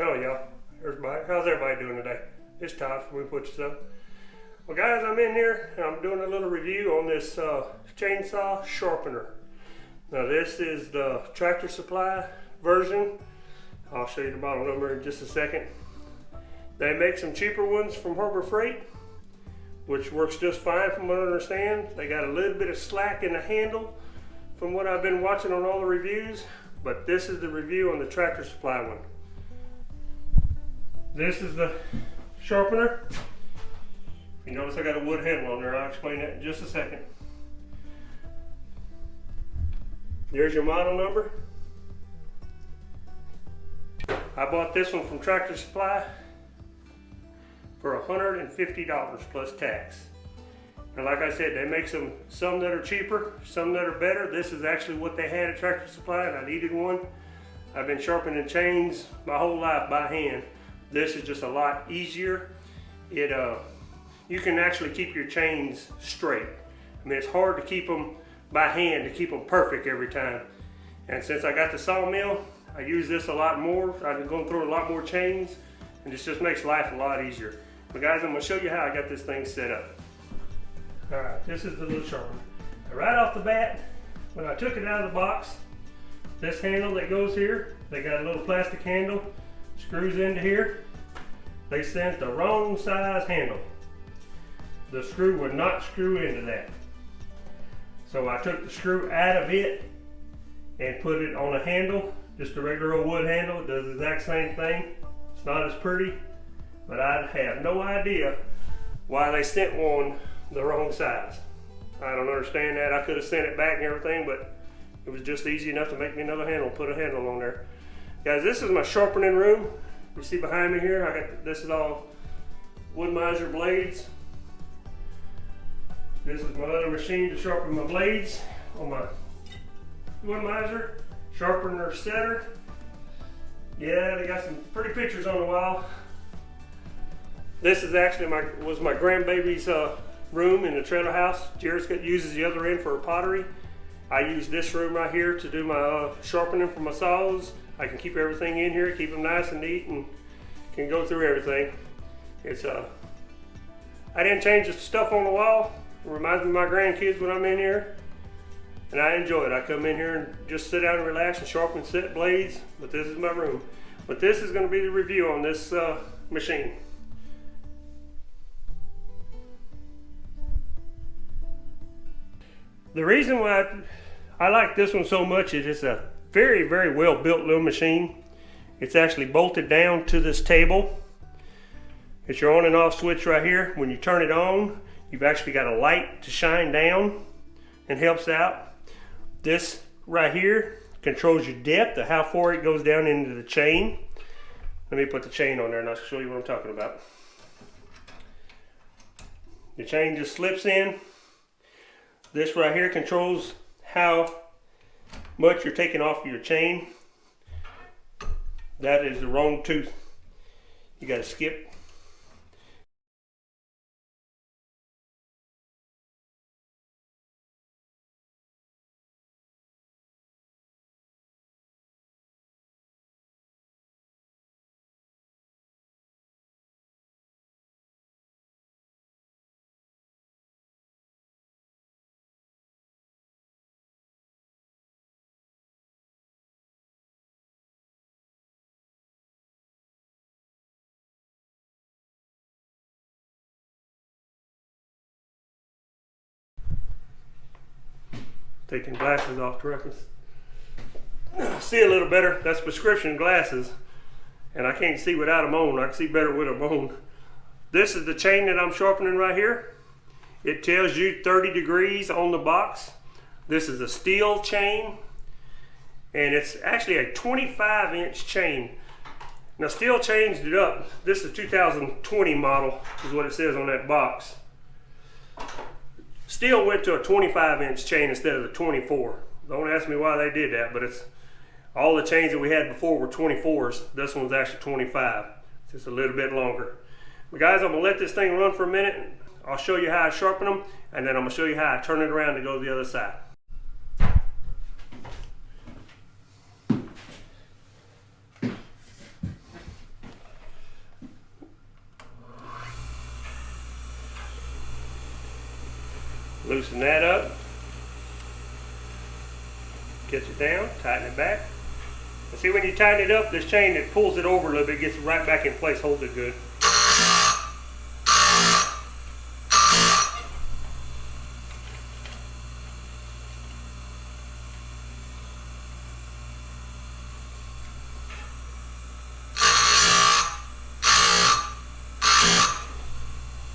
Hello y'all, how's everybody doing today? It's Todd from We Put Stuff. Well guys, I'm in here and I'm doing a little review on this chainsaw sharpener. Now this is the Tractor Supply version. I'll show you the model number in just a second. They make some cheaper ones from Harbor Freight, which works just fine from what I understand. They got a little bit of slack in the handle from what I've been watching on all the reviews, but this is the review on the Tractor Supply one. This is the sharpener. You notice I got a wood handle on there. I'll explain that in just a second. There's your model number. I bought this one from Tractor Supply for $150 plus tax. And like I said, they make some that are cheaper, some that are better. This is actually what they had at Tractor Supply and I needed one. I've been sharpening chains my whole life by hand. This is just a lot easier. You can actually keep your chains straight. I mean, it's hard to keep them by hand, to keep them perfect every time. And since I got the sawmill, I use this a lot more. I've been going through a lot more chains, and this just makes life a lot easier. But guys, I'm gonna show you how I got this thing set up. All right, this is the little sharpener. Right off the bat, when I took it out of the box, this handle that goes here, they got a little plastic handle, screws into here. They sent the wrong size handle. The screw would not screw into that. So I took the screw out of it and put it on a handle, just a regular old wood handle. It does the exact same thing. It's not as pretty, but I have no idea why they sent one the wrong size. I don't understand that. I could have sent it back and everything, but it was just easy enough to make me another handle, put a handle on there. Guys, this is my sharpening room. You see behind me here, this is all wood miser blades. This is my other machine to sharpen my blades on my wood miser. Sharpener setter. Yeah, they got some pretty pictures on the wall. This is actually was my grandbaby's room in the trailer house. Jared's uses the other end for pottery. I use this room right here to do my sharpening for my saws. I can keep everything in here, keep them nice and neat, and can go through everything. I didn't change the stuff on the wall. It reminds me of my grandkids when I'm in here, and I enjoy it. I come in here and just sit down and relax and sharpen set blades, but this is my room. But this is going to be the review on this machine. The reason why I like this one so much is it's a very, very well built little machine. It's actually bolted down to this table. It's your on and off switch right here. When you turn it on, you've actually got a light to shine down and helps out. This right here controls your depth of how far it goes down into the chain. Let me put the chain on there and I'll show you what I'm talking about. The chain just slips in. This right here controls how much you're taking off your chain. That is the wrong tooth. You got to skip. Take them glasses off to see a little better. That's prescription glasses, and I can't see without them on. I can see better with them on. This is the chain that I'm sharpening right here. It tells you 30 degrees on the box. This is a steel chain, and it's actually a 25-inch chain. Now steel changed it up. This is 2020 model is what it says on that box. Steel went to a 25-inch chain instead of the 24. Don't ask me why they did that, but it's all the chains that we had before were 24s. This one's actually 25. It's just a little bit longer. But guys, I'm gonna let this thing run for a minute. I'll show you how I sharpen them, and then I'm gonna show you how I turn it around to go to the other side. Loosen that up. Get it down, tighten it back. And see, when you tighten it up, this chain, it pulls it over a little bit, gets it right back in place, holds it good.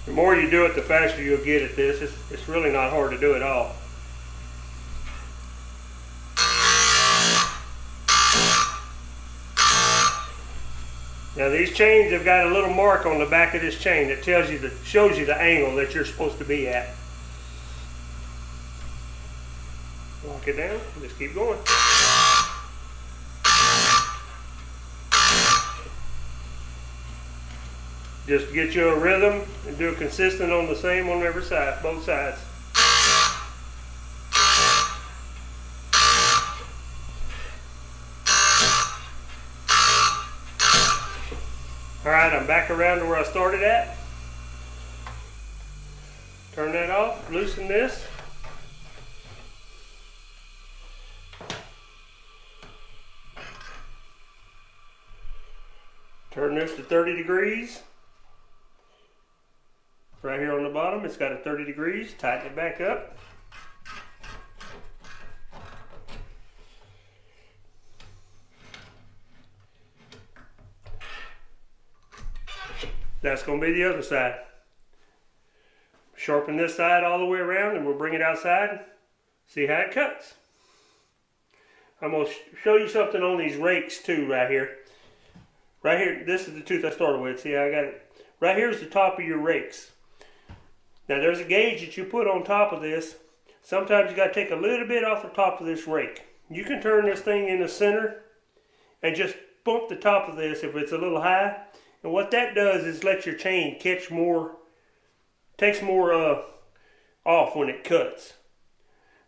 The more you do it, the faster you'll get at this. It's really not hard to do at all. Now these chains have got a little mark on the back of this chain that tells you, shows you the angle that you're supposed to be at. Lock it down, just keep going. Just get you a rhythm and do it consistent on the same on every side, both sides. Alright, I'm back around to where I started at. Turn that off, loosen this. Turn this to 30 degrees. Right here on the bottom, it's got a 30 degrees. Tighten it back up. That's going to be the other side. Sharpen this side all the way around and we'll bring it outside. See how it cuts. I'm going to show you something on these rakes too right here. Right here, this is the tooth I started with. See how I got it? Right here is the top of your rakes. Now there's a gauge that you put on top of this. Sometimes you got to take a little bit off the top of this rake. You can turn this thing in the center and just bump the top of this if it's a little high. And what that does is let your chain catch more, takes more off when it cuts.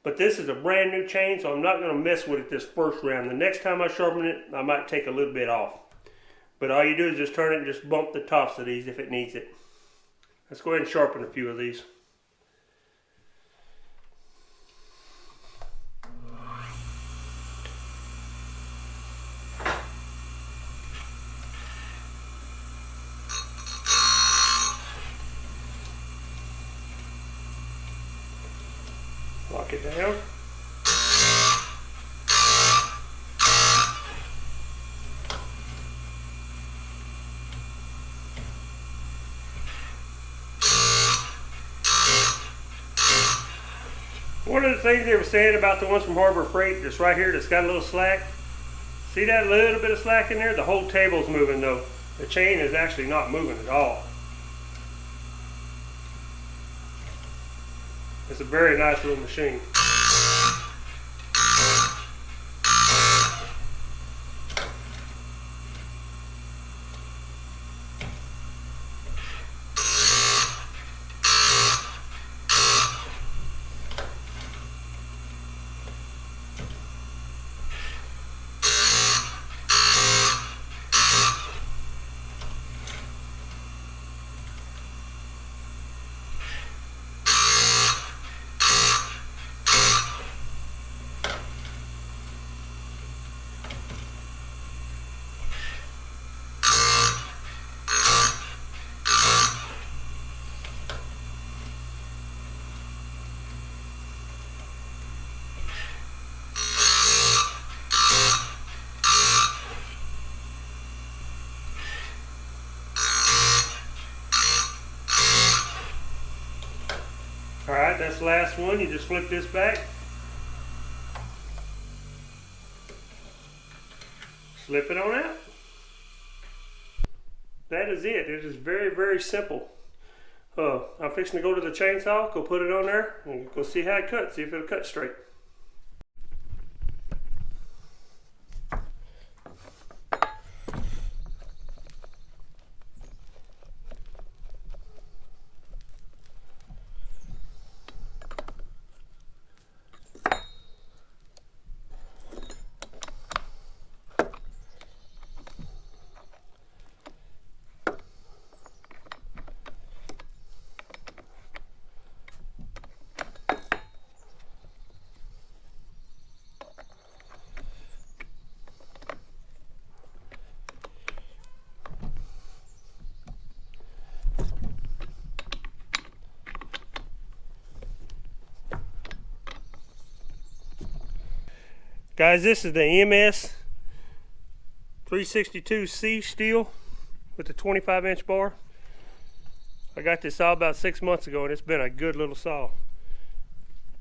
But this is a brand new chain, so I'm not going to mess with it this first round. The next time I sharpen it, I might take a little bit off. But all you do is just turn it and just bump the tops of these if it needs it. Let's go ahead and sharpen a few of these. Lock it down. One of the things they were saying about the ones from Harbor Freight, that's right here, that's got a little slack. See that little bit of slack in there? The whole table's moving though. The chain is actually not moving at all. It's a very nice little machine. Alright, that's the last one. You just flip this back. Slip it on out. That is it. It is very, very simple. I'm fixing to go to the chainsaw, go put it on there, and go see how it cuts, see if it'll cut straight. Guys, this is the MS 362C steel with the 25-inch bar. I got this saw about 6 months ago, and it's been a good little saw.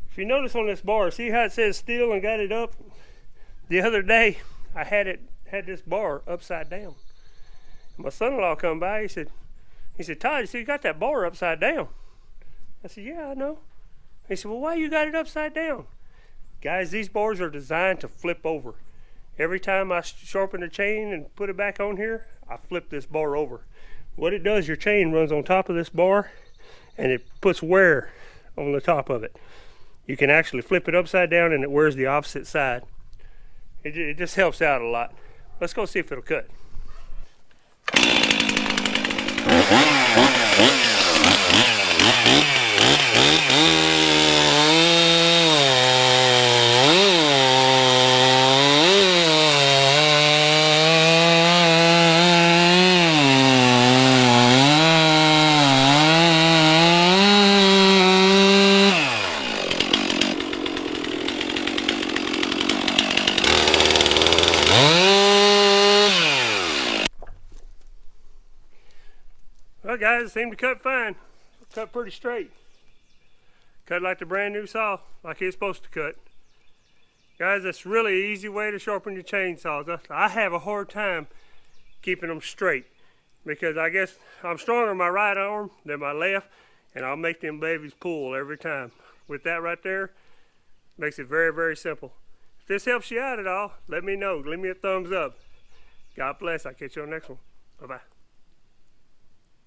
If you notice on this bar, see how it says steel and got it up? The other day, I had this bar upside down. My son-in-law come by, he said, Todd, you see, you got that bar upside down. I said, yeah, I know. He said, well, why you got it upside down? Guys, these bars are designed to flip over. Every time I sharpen the chain and put it back on here, I flip this bar over. What it does, your chain runs on top of this bar and it puts wear on the top of it. You can actually flip it upside down and it wears the opposite side. It just helps out a lot. Let's go see if it'll cut. Well guys, it seemed to cut fine. Cut pretty straight. Cut like the brand new saw, like it's supposed to cut. Guys, that's really an easy way to sharpen your chainsaws. I have a hard time keeping them straight because I guess I'm stronger in my right arm than my left, and I'll make them babies pull every time. With that right there, makes it very, very simple. If this helps you out at all, let me know. Leave me a thumbs up. God bless. I'll catch you on the next one. Bye-bye.